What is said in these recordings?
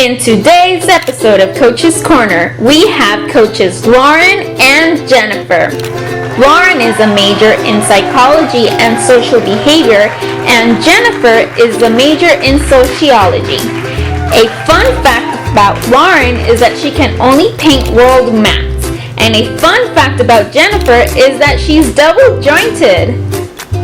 In today's episode of Coach's Corner, we have coaches Lauren and Jennifer. Lauren is a major in psychology and social behavior, and Jennifer is a major in sociology. A fun fact about Lauren is that she can only paint world maps, and a fun fact about Jennifer is that she's double jointed.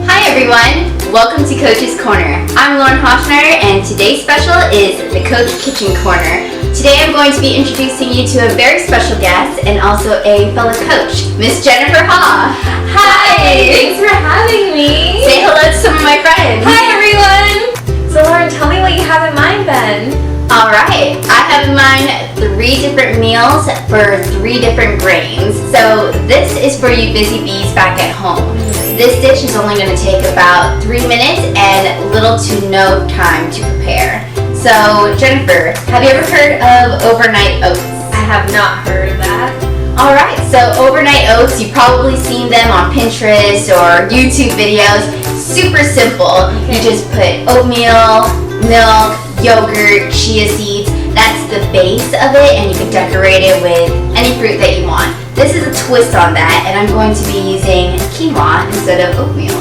Hi everyone! Welcome to Coach's Corner. I'm Lauren Hoffschneider, and today's special is the Coach Kitchen Corner. Today I'm going to be introducing you to a very special guest and also a fellow coach, Miss Jennifer Ha. Hi! Thanks for having me! Say hello to some of my friends. Hi everyone! So Lauren, tell me what you have in mind then. Alright, I have in mind 3 different meals for 3 different grains. So this is for you busy bees back at home. This dish is only going to take about 3 minutes and little to no time to prepare. So Jennifer, have you ever heard of overnight oats? I have not heard of that. Alright, so overnight oats, you've probably seen them on Pinterest or YouTube videos. Super simple. You just put oatmeal, milk, yogurt, chia seeds. That's the base of it, and you can decorate it with any fruit that you want. This is a twist on that, and I'm going to be using quinoa instead of oatmeal.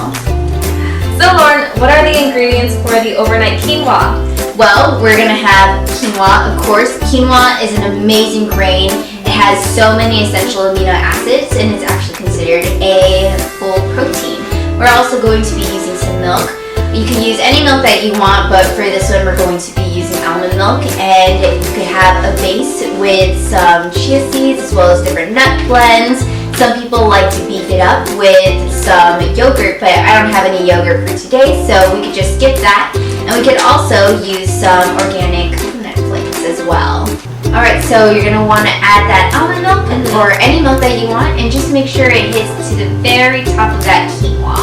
So Lauren, what are the ingredients for the overnight quinoa? Well, we're going to have quinoa, of course. Quinoa is an amazing grain. It has so many essential amino acids, and it's actually considered a full protein. We're also going to be using some milk. You can use any milk that you want, but for this one we're going to be using almond milk, and you could have a base with some chia seeds as well as different nut blends. Some people like to beef it up with some yogurt, but I don't have any yogurt for today, so we could just skip that. And we could also use some organic coconut flakes as well. Alright, so you're going to want to add that almond milk or any milk that you want, and just make sure it hits to the very top of that quinoa.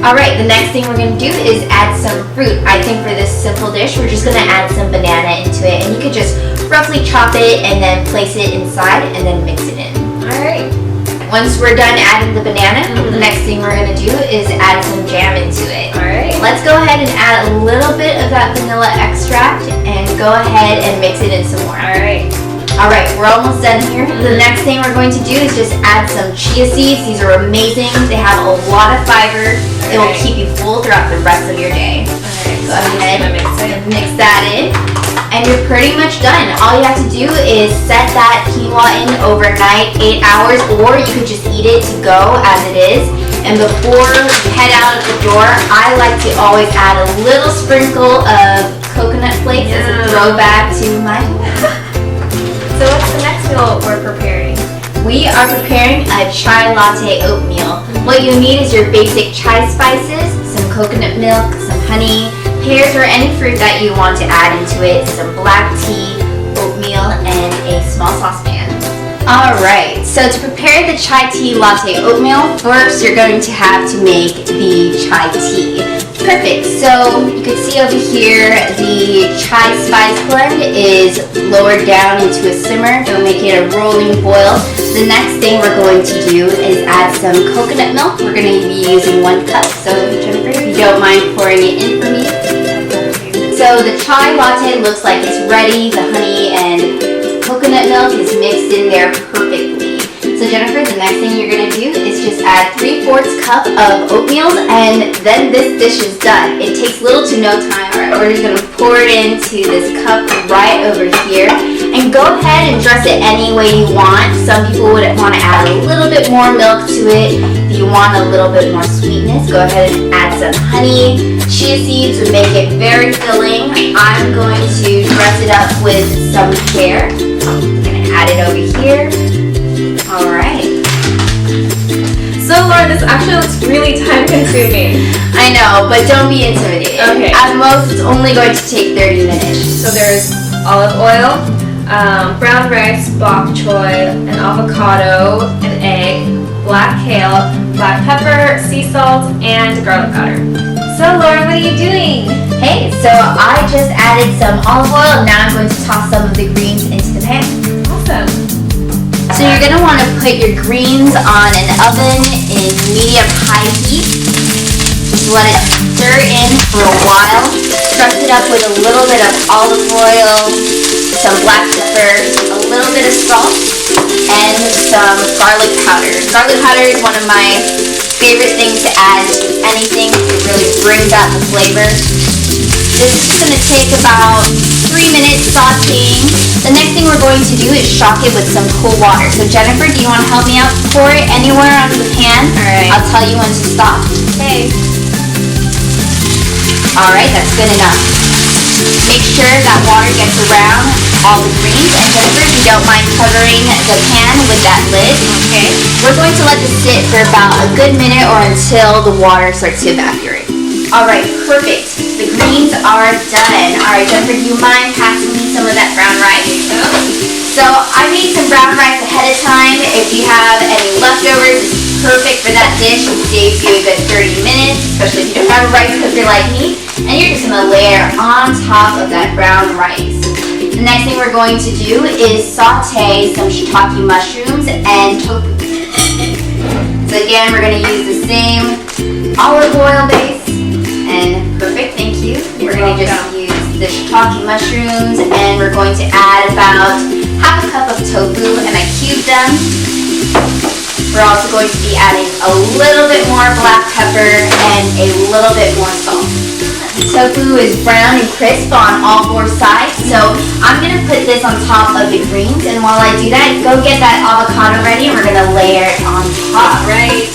Alright, the next thing we're going to do is add some fruit. I think for this simple dish, we're just going to add some banana into it, and you could just roughly chop it and then place it inside and then mix it in. Alright. Once we're done adding the banana, the next thing we're going to do is add some jam into it. Alright. Let's go ahead and add a little bit of that vanilla extract and go ahead and mix it in some more. Alright, we're almost done here. The next thing we're going to do is just add some chia seeds. These are amazing. They have a lot of fiber. It will keep you full throughout the rest of your day. Go ahead and mix that in. And you're pretty much done. All you have to do is set that quinoa in overnight, 8 hours, or you could just eat it to go as it is. And before you head out of the door, I like to always add a little sprinkle of coconut flakes as a throwback to my So what's the next meal we're preparing? We are preparing a chai latte oatmeal. What you need is your basic chai spices, some coconut milk, some honey, pears or any fruit that you want to add into it, some black tea, oatmeal, and a small saucepan. Alright, so to prepare the chai tea latte oatmeal, first you're going to have to make the chai tea. Perfect, so you can see over here the chai spice blend is lowered down into a simmer. Don't make it a rolling boil. The next thing we're going to do is add some coconut milk. We're going to be using 1 cup, so Jennifer, if you don't mind pouring it in for me. So the chai latte looks like it's ready. The honey and coconut milk is mixed in there perfectly. So Jennifer, the next thing you're going to do is just add 3/4 cup of oatmeal, and then this dish is done. It takes little to no time. Alright, we're just going to pour it into this cup right over here. And go ahead and dress it any way you want. Some people would want to add a little bit more milk to it. If you want a little bit more sweetness, go ahead and add some honey. Chia seeds would make it very filling. I'm going to dress it up with some pear. I'm going to add it over here. Alright. So Lauren, this actually looks really time consuming. I know, but don't be intimidated. Okay. At most, it's only going to take 30 minutes. So there's olive oil, brown rice, bok choy, an avocado, an egg, black kale, black pepper, sea salt, and garlic powder. So Lauren, what are you doing? Hey, so I just added some olive oil, and now I'm going to toss some of the greens into the pan. Awesome. So you're going to want to put your greens on an oven in medium-high heat. Just let it stir in for a while. Dress it up with a little bit of olive oil, some black pepper, a little bit of salt, and some garlic powder. Garlic powder is one of my favorite things to add to anything. It really brings out the flavor. This is just going to take about 3 minutes sauteing. The next thing we're going to do is shock it with some cool water. So Jennifer, do you want to help me out? Pour it anywhere onto the pan. Alright. I'll tell you when to stop. Okay. Alright, that's good enough. Make sure that water gets around all the greens. And Jennifer, if you don't mind covering the pan with that lid. Okay. We're going to let this sit for about a good minute or until the water starts to evaporate. Alright, perfect. The greens are done. Alright, Jennifer, do you mind passing me some of that brown rice? So I made some brown rice ahead of time. If you have any leftovers, it's perfect for that dish. It saves you a good 30 minutes, especially if you don't have a rice cooker like me. And you're just going to layer on top of that brown rice. The next thing we're going to do is saute some shiitake mushrooms and tofu. So again, we're going to use the same olive oil base. And perfect, thank you. We're going to just use the shiitake mushrooms, and we're going to add about half a cup of tofu, and I cubed them. We're also going to be adding a little bit more black pepper and a little bit more salt. Tofu is brown and crisp on all 4 sides, so I'm going to put this on top of the greens, and while I do that, go get that avocado ready, and we're going to layer it on top. Right.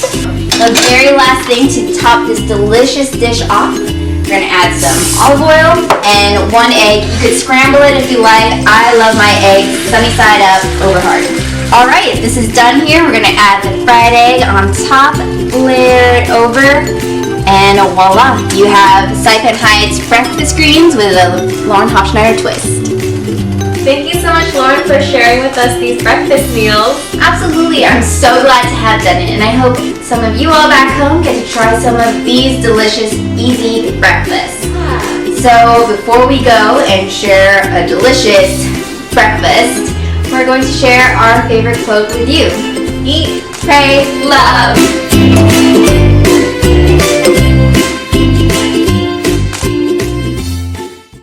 The very last thing to top this delicious dish off, we're going to add some olive oil and 1 egg. You could scramble it if you like. I love my eggs sunny side up, over hard. Alright, if this is done here, we're going to add the fried egg on top, layer it over, and voila, you have Saipan Hyatt's breakfast greens with a Lauren Hofschneider twist. Thank you so much, Lauren, for sharing with us these breakfast meals. Absolutely, I'm so glad to have done it, and I hope some of you all back home get to try some of these delicious, easy breakfasts. So before we go and share a delicious breakfast, we're going to share our favorite quote with you. Eat, pray, love.